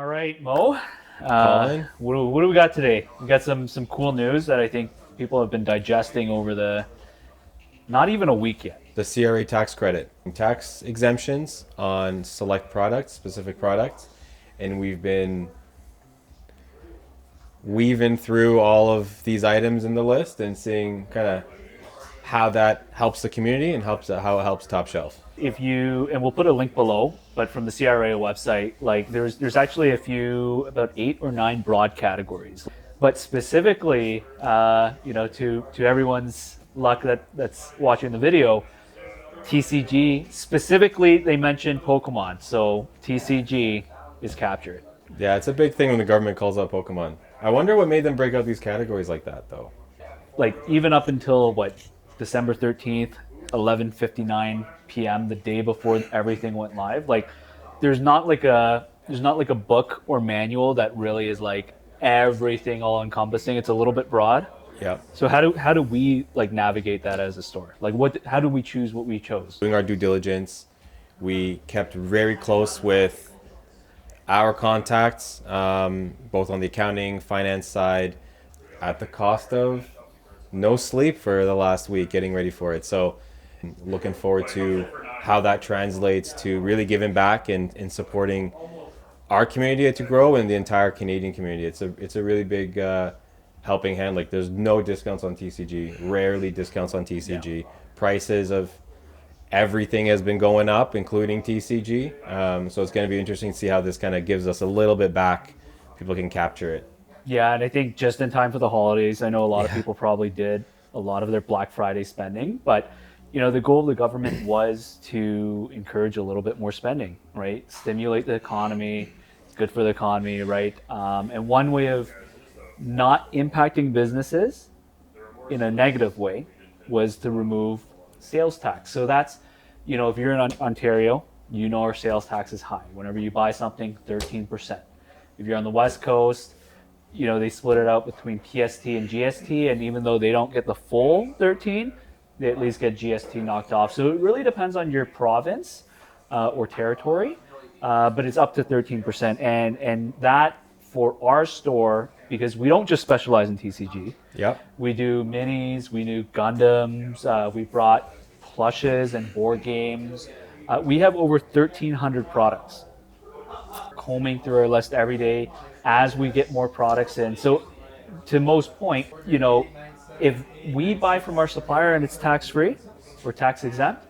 All right, Mo. Colin? What do we got today? We got some cool news that I think people have been digesting over the not even a week yet. The CRA tax credit. Tax exemptions on select products, specific products. And we've been weaving through all of these items in the list and seeing kind of how that helps the community and how it helps Top Shelf. If you and we'll put a link below, but from the CRA website, like there's actually about 8 or 9 broad categories, but specifically, to everyone's luck that's watching the video, TCG specifically they mentioned Pokemon, so TCG is captured. Yeah, it's a big thing when the government calls out Pokemon. I wonder what made them break out these categories like that, though. Like even up until December 13th, 11:59 p.m. the day before everything went live. Like there's not like a book or manual that really is like everything all encompassing. It's a little bit broad. Yeah. So how do we like navigate that as a store? Like how do we choose what we chose? Doing our due diligence, we kept very close with our contacts, both on the accounting, finance side, at the cost of no sleep for the last week getting ready for it. So looking forward to how that translates to really giving back and supporting our community to grow and the entire Canadian community. It's a really big helping hand. Like there's no discounts on TCG, rarely discounts on TCG. Yeah. Prices of everything has been going up, including TCG. So it's going to be interesting to see how this kind of gives us a little bit back. People can capture it. Yeah, and I think just in time for the holidays, I know a lot of people probably did a lot of their Black Friday spending, but the goal of the government was to encourage a little bit more spending, right? Stimulate the economy. It's good for the economy, right? And one way of not impacting businesses in a negative way was to remove sales tax. So that's, if you're in Ontario, our sales tax is high. Whenever you buy something, 13%. If you're on the West Coast, they split it out between PST and GST, and even though they don't get the full 13, they at least get GST knocked off. So it really depends on your province or territory, but it's up to 13%. And that for our store, because we don't just specialize in TCG. Yep. We do minis, we do Gundams, we brought plushes and board games. We have over 1,300 products. Combing through our list every day as we get more products in. So to Mo's point, if we buy from our supplier and it's tax-free or tax exempt,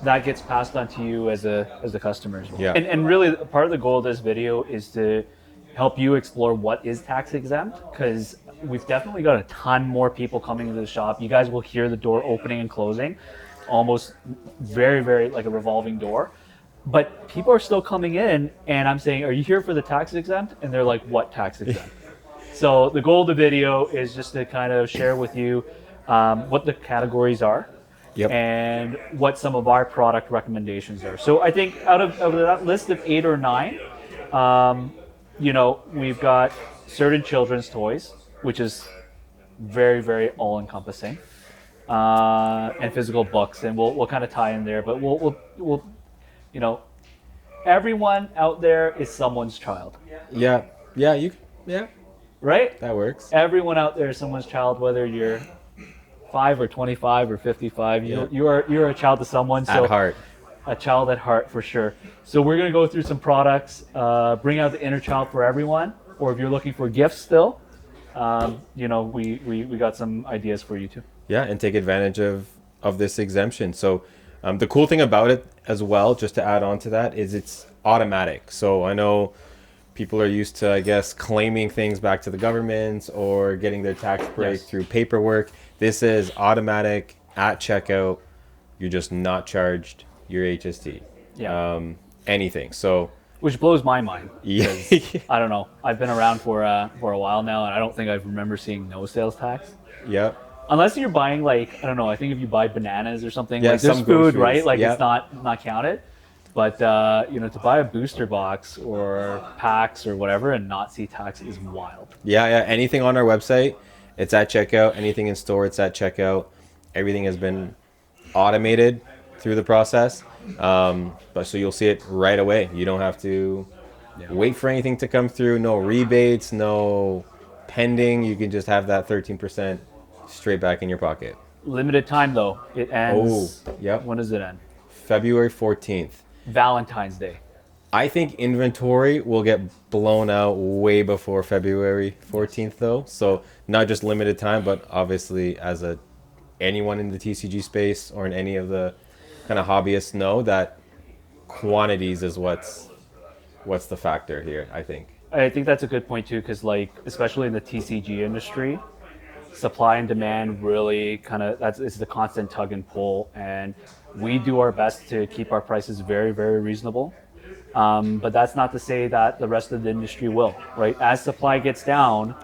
that gets passed on to you as a customer as well. Yeah. And really part of the goal of this video is to help you explore what is tax exempt, because we've definitely got a ton more people coming into the shop. You guys will hear the door opening and closing, almost very, very like a revolving door. But people are still coming in, and I'm saying, are you here for the tax exempt? And they're like, what tax exempt? So the goal of the video is just to kind of share with you what the categories are. Yep. And what some of our product recommendations are. So I think out of that list of 8 or 9, we've got certain children's toys, which is very, very all-encompassing, and physical books, and we'll kind of tie in there, but we'll everyone out there is someone's child. Yeah, right? That works. Everyone out there is someone's child, whether you're 5 or 25 or 55. You're a child to someone. So at heart. A child at heart for sure. So we're gonna go through some products, bring out the inner child for everyone, or if you're looking for gifts still, we got some ideas for you too. Yeah, and take advantage of this exemption. So the cool thing about it as well, just to add on to that, is it's automatic. So I know people are used to, I guess, claiming things back to the government or getting their tax break through paperwork. This is automatic at checkout. You're just not charged your HST. Yeah. Anything. So which blows my mind. Yeah. I don't know. I've been around for a while now, and I don't think I remember seeing no sales tax. Yep. Unless you're buying I don't know, I think if you buy bananas or something, yeah, like there's food, groceries, right? Like yep. It's not counted. But to buy a booster box or packs or whatever and not see tax is wild. Yeah. Anything on our website, it's at checkout. Anything in store, it's at checkout. Everything has been automated through the process. But so you'll see it right away. You don't have to Yeah. wait for anything to come through. No rebates, no pending. You can just have that 13% straight back in your pocket. Limited time though. It Oh, ends. yep. When does it end? February 14th. Valentine's Day. I think inventory will get blown out way before February 14th though. So not just limited time, but obviously as a anyone in the TCG space or in any of the kind of hobbyists know that quantities is what's the factor here, I think. I think that's a good point too, because like especially in the TCG industry, supply and demand really kind of it's the constant tug and pull, and we do our best to keep our prices very, very reasonable. But that's not to say that the rest of the industry will, right? As supply gets down,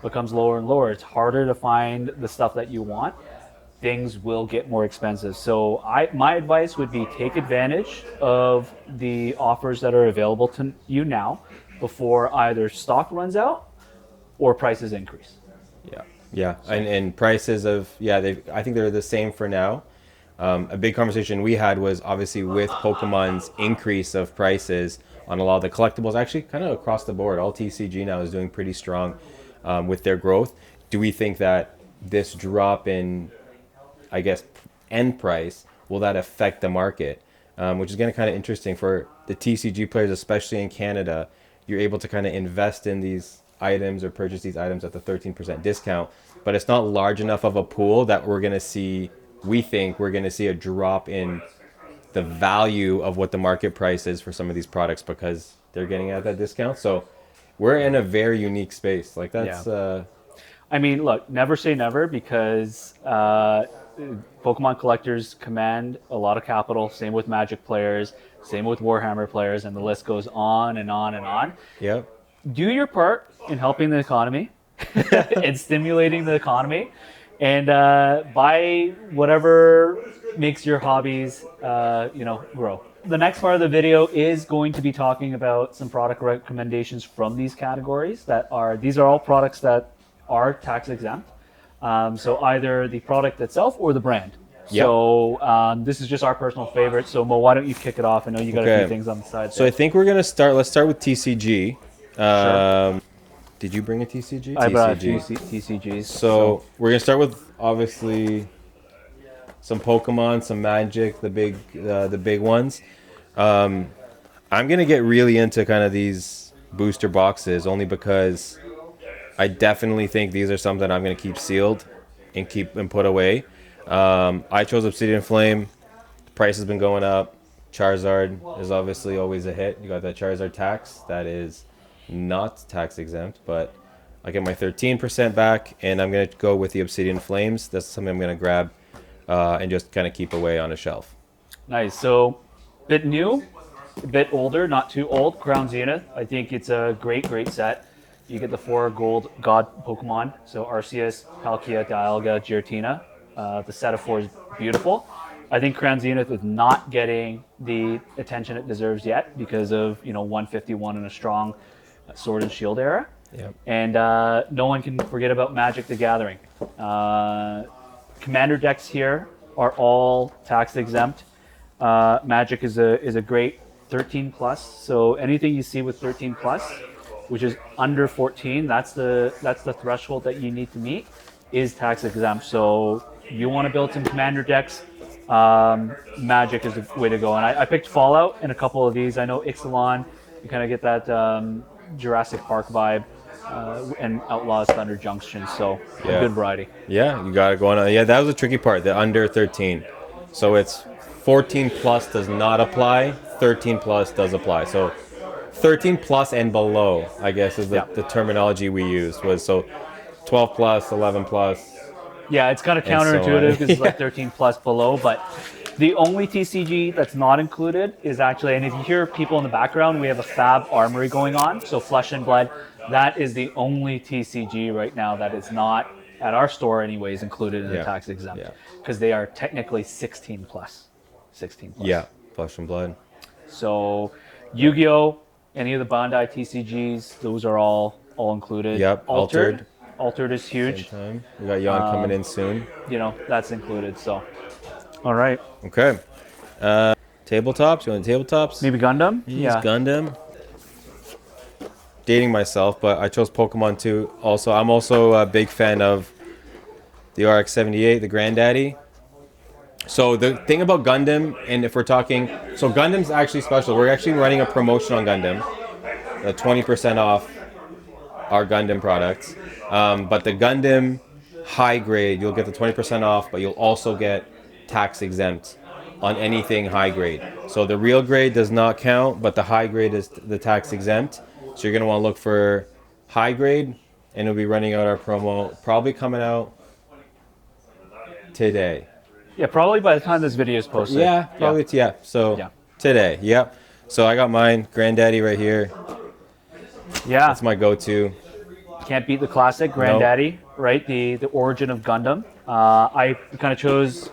becomes lower and lower, it's harder to find the stuff that you want. Things will get more expensive. So my advice would be take advantage of the offers that are available to you now before either stock runs out or prices increase. Yeah. Yeah. And prices of, I think they're the same for now. A big conversation we had was obviously with Pokemon's increase of prices on a lot of the collectibles, actually kind of across the board. All TCG now is doing pretty strong with their growth. Do we think that this drop in, I guess, end price, will that affect the market? Which is going to kind of interesting for the TCG players, especially in Canada. You're able to kind of invest in these items or purchase these items at the 13% discount, but it's not large enough of a pool that we think we're going to see a drop in the value of what the market price is for some of these products because they're getting at that discount. So we're in a very unique space. Like that's, I mean, look, never say never because Pokemon collectors command a lot of capital. Same with Magic players, same with Warhammer players, and the list goes on and on and on. Yep. Do your part in helping the economy and stimulating the economy, and buy whatever makes your hobbies, grow. The next part of the video is going to be talking about some product recommendations from these categories. These are all products that are tax exempt. So either the product itself or the brand. Yep. So this is just our personal favorite. So Mo, why don't you kick it off? I know you got a few things on the side. So I think we're gonna start. Let's start with TCG. Sure. Did you bring a TCG? I brought TCGs. So we're gonna start with obviously some Pokemon, some Magic, the big ones. I'm gonna get really into kind of these booster boxes only because I definitely think these are something I'm gonna keep sealed and put away. I chose Obsidian Flame. The price has been going up. Charizard is obviously always a hit. You got that Charizard tax that is not tax exempt, but I get my 13% back, and I'm gonna go with the Obsidian Flames. That's something I'm gonna grab and just kind of keep away on a shelf. Nice. So, bit new, a bit older, not too old. Crown Zenith. I think it's a great set. You get the 4 gold god Pokemon. So Arceus, Palkia, Dialga, Giratina. The set of 4 is beautiful. I think Crown Zenith is not getting the attention it deserves yet because of 151 in a strong Sword and Shield era. Yep. And no one can forget about Magic the Gathering. Commander decks here are all tax exempt. Magic is a great 13 plus. So anything you see with 13 plus, which is under 14, that's the threshold that you need to meet, is tax exempt. So you want to build some Commander decks, Magic is the way to go. And I picked Fallout in a couple of these. I know Ixalan, you kind of get that Jurassic Park vibe, and Outlaws Thunder Junction. So a good variety. Yeah, you got it going on. Yeah, that was the tricky part, the under 13. So it's 14 plus does not apply, 13 plus does apply. So 13 plus and below, I guess, is the terminology we used. Was so 12 plus, 11 plus. Yeah, it's kind of counterintuitive because it's like 13 plus below, but the only TCG that's not included is actually, and if you hear people in the background, we have a Fab Armory going on, so Flesh and Blood. That is the only TCG right now that is not, at our store anyways, included in the tax exempt, because they are technically 16 plus. 16 plus. Yeah, Flesh and Blood. So Yu-Gi-Oh!, any of the Bandai TCGs, those are all included. Yep, Altered. Altered is huge. Same time. We got Yon coming in soon. That's included. So, all right. Okay. Tabletops. You want tabletops? Maybe Gundam. Yeah. Gundam. dating myself, but I chose Pokemon 2. Also, I'm also a big fan of the RX-78, the Granddaddy. So the thing about Gundam, and if we're talking, so Gundam's actually special. We're actually running a promotion on Gundam, 20% off our Gundam products. But the Gundam high grade, you'll get the 20% off, but you'll also get tax exempt on anything high grade. So the real grade does not count, but the high grade is the tax exempt. So you're gonna want to look for high grade, and it'll be running out our promo, probably coming out today. Yeah, probably by the time this video is posted. Yeah, probably. Yeah. So today. Yep. So I got mine, Granddaddy, right here. Yeah. That's my go-to. Can't beat the classic Granddaddy, right? The origin of Gundam. I kind of chose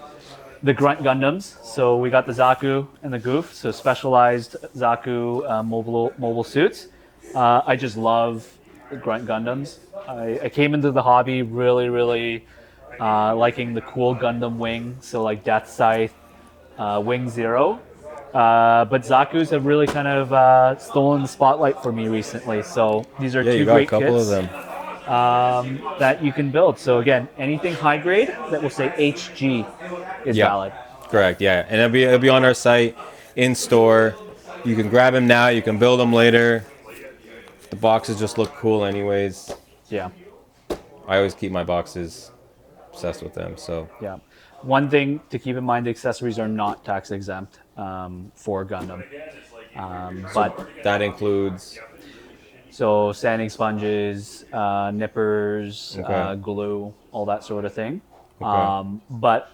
the Grunt Gundams. So we got the Zaku and the Goof. So specialized Zaku mobile suits. I just love the Grunt Gundams. I came into the hobby really liking the cool Gundam wing. So like Death Scythe, Wing Zero. But Zaku's have really kind of stolen the spotlight for me recently. So these are two great kits of them. That you can build. So again, anything high grade that will say HG is valid. Correct. Yeah, and it'll be on our site in store. You can grab them now. You can build them later. The boxes just look cool, anyways. Yeah. I always keep my boxes. Obsessed with them. So yeah. One thing to keep in mind: the accessories are not tax exempt for Gundam, but that includes sanding sponges, nippers, glue, all that sort of thing. Okay. But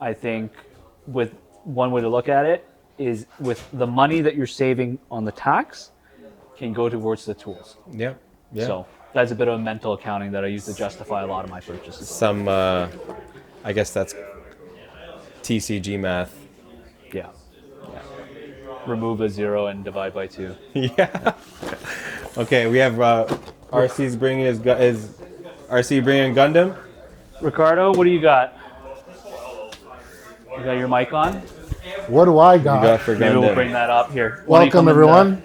I think with one way to look at it is with the money that you're saving on the tax can go towards the tools. Yeah. Yeah. So that's a bit of a mental accounting that I use to justify a lot of my purchases. Some, I guess that's TCG math. Yeah. Remove a 0 and divide by 2. Yeah. Okay, we have RC's bringing his RC bringing Gundam. Ricardo, what do you got? You got your mic on? What do I got? You got for Gundam. Maybe we'll bring that up here. Welcome, everyone.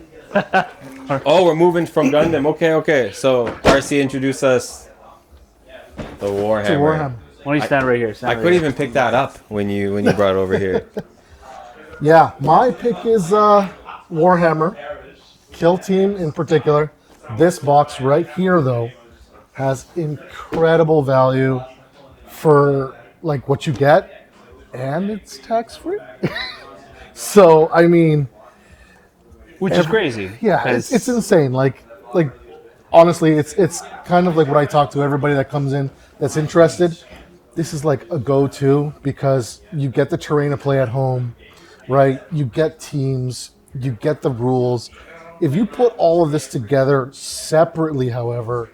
Oh, we're moving from Gundam. Okay. So RC introduced us the Warhammer. To Warhammer. Why don't you stand right here? I couldn't even pick that up when you brought it over here. Yeah, my pick is Warhammer. Kill Team in particular. This box right here, though, has incredible value for like what you get, and it's tax-free. So, I mean... Which is crazy. Yeah, it's insane. Like honestly, it's kind of like what I talk to everybody that comes in that's interested. This is like a go-to because you get the terrain to play at home, right? You get teams, you get the rules. If you put all of this together separately, however,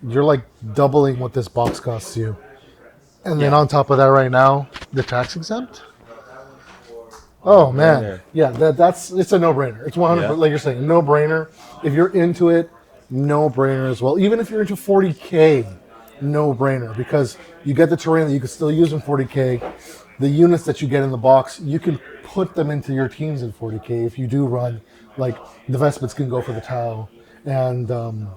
you're like doubling what this box costs you. And then on top of that right now, the tax exempt. Oh man, yeah, it's a no-brainer. It's 100%, like you're saying, no-brainer. If you're into it, no-brainer as well. Even if you're into 40K, no-brainer, because you get the terrain that you can still use in 40K. The units that you get in the box, you can put them into your teams in 40K if you do run. Like the Vespits can go for the Tau, and the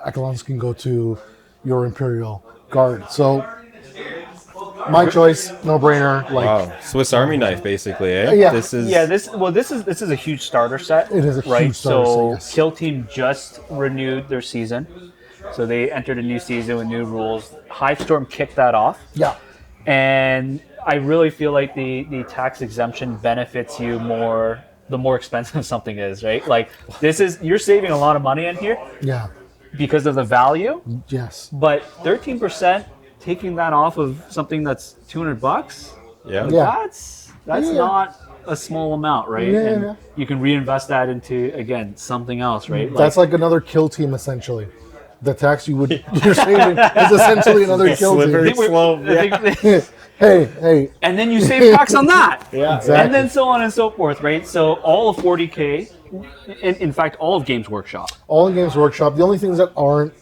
Accolons can go to your Imperial Guard. So. My choice, no-brainer. Like wow, Swiss Army knife, basically, eh? Yeah, this is a huge starter set. It is a huge starter set. Yes. Kill Team just renewed their season, so they entered a new season with new rules. Hivestorm kicked that off. Yeah, and I really feel like the tax exemption benefits you more the more expensive something is, right? Like you're saving a lot of money in here. Yeah. Because of the value. Yes. But 13%. Taking that off of something that's $200, that's not a small amount, right? Yeah, and you can reinvest that into again something else, right? That's like another kill team essentially. The tax you're saving is essentially another kill team. Hey. And then you save tax on that. Yeah, exactly. And then so on and so forth, right? So all of 40K, in fact, all of Games Workshop. All in Games Workshop. The only things that aren't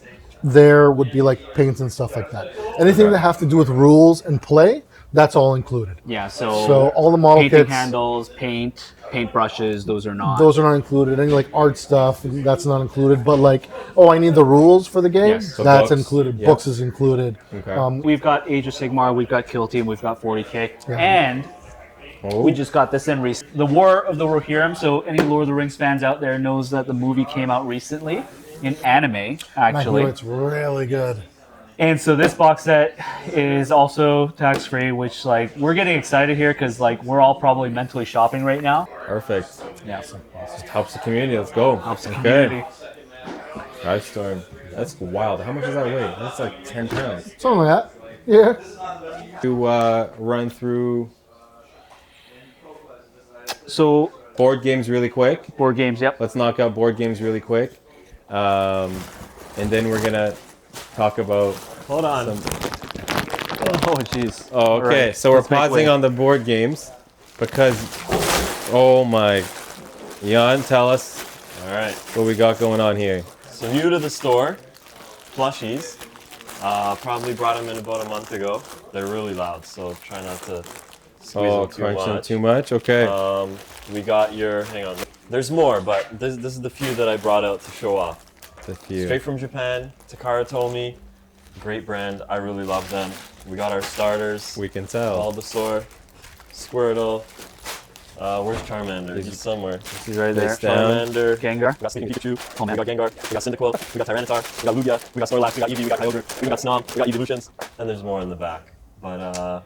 there would be like paints and stuff like that. Anything that have to do with rules and play, That's all included. Yeah, So all the model painting kits, handles, paint brushes, those are not. those are not included. Any like art stuff, that's not included. But like, oh, I need the rules for the game. Yes. So That's books. included. Yeah. Books is included. Okay. We've got Age of Sigmar, we've got Kill Team, we've got 40K, Yeah. and Oh. we just got this in recently. The War of the Rohirrim. So any Lord of the Rings fans out there knows that the movie came out recently in anime, And I actually. hear it's really good. And so this box set is also tax free, which like we're getting excited here because like we're all probably mentally shopping right now. Perfect. Yeah, Just helps the community. Let's go. helps the Okay. community. Ice Storm. That's wild. How much does that weigh? That's like 10 pounds. Something like that. Yeah. To run through So board games really quick. board games, yep. Let's knock out board games really quick. And then we're going to talk about. Hold on. Oh jeez. Oh, okay. All right, So we're let's make pausing way. on the board games because. Oh my. Jan, tell us All right. what we got going on here. So new to the store, Plushies. Probably brought them in about a month ago. They're really loud, so try not to squeeze Oh, them too crunch them much. too much? Okay. We got your. Hang on. There's more, but this is the few that I brought out to show off. The few. Straight from Japan. Takara Tomy. Great brand. I really love them. We got our starters. We can tell. Bulbasaur, Squirtle. Where's Charmander? He's somewhere. He's right there. Face down. Charmander. Gengar. We got Sleeping Pikachu. Oh, man. We got Gengar. We got Cyndaquil. We got Tyranitar. We got Lugia. We got Snorlax. We got Eevee. We got Kyogre. We got Snom. We got Evolutions. And there's more in the back. But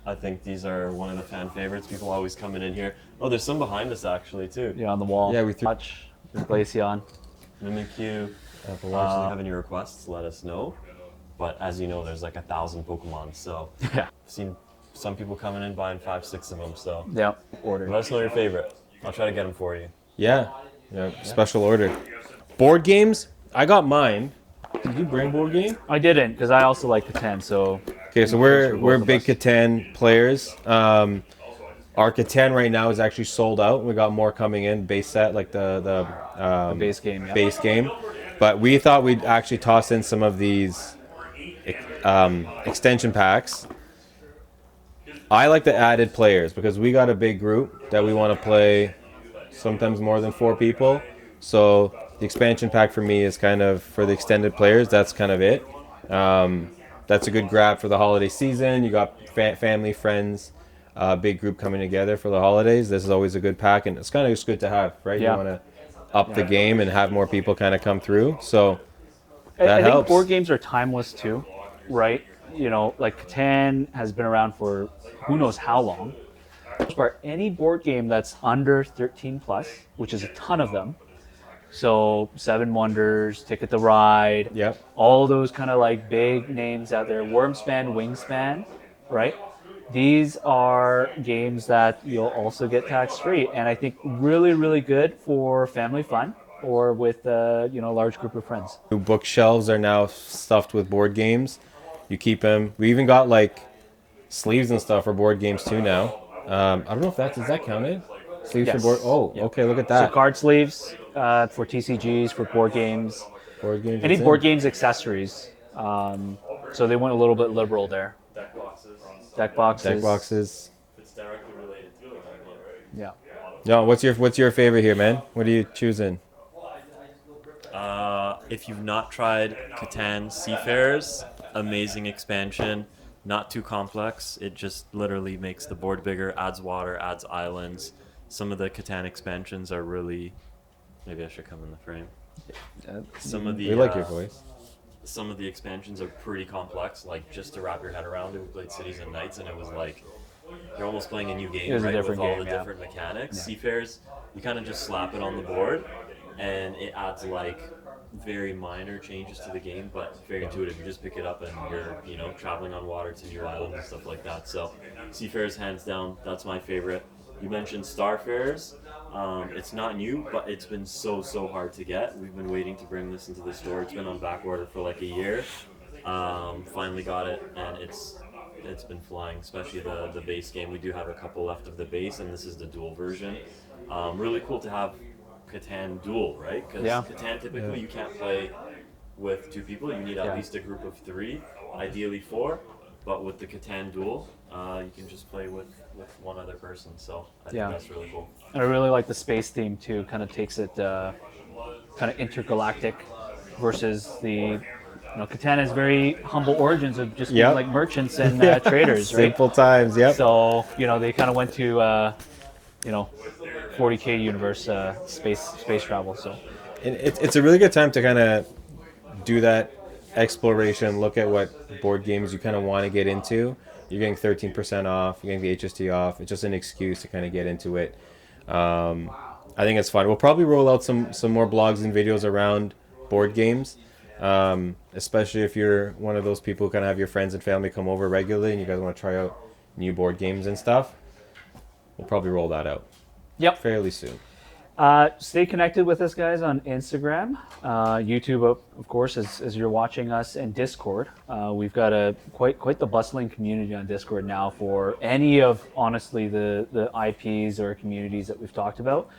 I think these are one of the fan favorites. People always coming in here. Oh, there's some behind us actually too. Yeah, on the wall. Yeah, we threw- Touch. Glaceon. Mimikyu. Apple If Watch. you have any requests, let us know. But as you know, there's like 1,000 Pokemon. So Yeah. I've seen some people coming in buying 5, 6 of them. So Yeah. Order. let us know your favorite. I'll try to get them for you. Yeah. Special order. Board games. I got mine. Did you bring board game? I didn't because I also like the 10. So Okay, so for we're both of big us. Catan players. Our Catan right now is actually sold out. We got more coming in, base set, like the base game. Yeah. base game. But we thought we'd actually toss in some of these extension packs. I like the added players because we got a big group that we want to play, sometimes more than 4 people. So the expansion pack for me is kind of for the extended players. That's kind of it. That's a good grab for the holiday season. You got family, friends, big group coming together for the holidays. This is always a good pack, and it's kind of just good to have, right? Yeah. You want to up the game and have more people kind of come through. So I that think helps. board games are timeless too, right? You know, like Catan has been around for who knows how long. For any board game that's under 13 plus, which is a ton of them. So Seven Wonders, Ticket to Ride, Yep. all those kind of like big names out there. Wormspan, Wingspan, right? These are games that you'll also get tax free, and I think really, really good for family fun or with a large group of friends. New bookshelves are now stuffed with board games. You keep them. We even got like sleeves and stuff for board games too now. I don't know if does that counted? Sleeves Yes. for board. Oh, Yep. okay. Look at So that. card sleeves for TCGs, for board games, Board games. any it's board in. games accessories. So they went a little bit liberal there. Deck boxes. Deck boxes. It's directly related to it. Yeah. No, what's your favorite here, man? What are you choosing? If you've not tried Catan Seafarers, amazing expansion. Not too complex. It just literally makes the board bigger, adds water, adds islands. Some of the Catan expansions are really. Maybe I should come in the frame. Some of the. We like your voice. Some of the expansions are pretty complex. Like just to wrap your head around it, we played Cities and Knights, and it was like you're almost playing a new game, It was a right? different With all game, the yeah. different mechanics. Seafarers, you kind of just slap it on the board, and it adds like very minor changes to the game, but very intuitive. You just pick it up and you're traveling on water to new islands and stuff like that. So Seafarers, hands down, that's my favorite. You mentioned Starfarers. It's not new, but it's been so hard to get. We've been waiting to bring this into the store. It's been on back order for like a year. Finally got it, and it's been flying, especially the base game. We do have a couple left of the base, and this is the dual version. Really cool to have Catan dual, right? Because Yeah. Catan typically you can't play with 2 people. You need at least a group of 3, ideally 4. But with the Catan Duel, you can just play with one other person. So I think Yeah. that's really cool. And I really like the space theme too. Kind of takes it kind of intergalactic versus the. Catan has very humble origins of just being Yep. like merchants and traders, right? Simple times. Yep. So they kind of went to 40K universe space travel. So And it's a really good time to kind of do that exploration, look at what board games you kind of want to get into. You're getting 13% off, you're getting the HST off. It's just an excuse to kind of get into it. I think it's fun. We'll probably roll out some more blogs and videos around board games, especially if you're one of those people who kind of have your friends and family come over regularly and you guys want to try out new board games and stuff. We'll probably roll that out yep. fairly soon. Stay connected with us, guys, on Instagram, YouTube, of course, as you're watching us, and Discord. We've got quite the bustling community on Discord now for any of, honestly, the IPs or communities that we've talked about.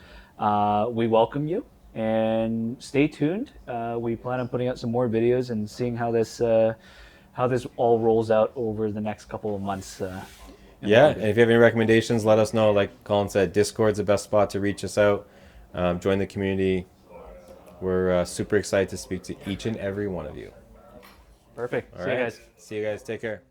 We welcome you, and stay tuned. We plan on putting out some more videos and seeing how this all rolls out over the next couple of months. Yeah, and if you have any recommendations, let us know. Like Colin said, Discord's the best spot to reach us out. Join the community. We're super excited to speak to each and every one of you. Perfect. All See you right. guys. See you guys. Take care.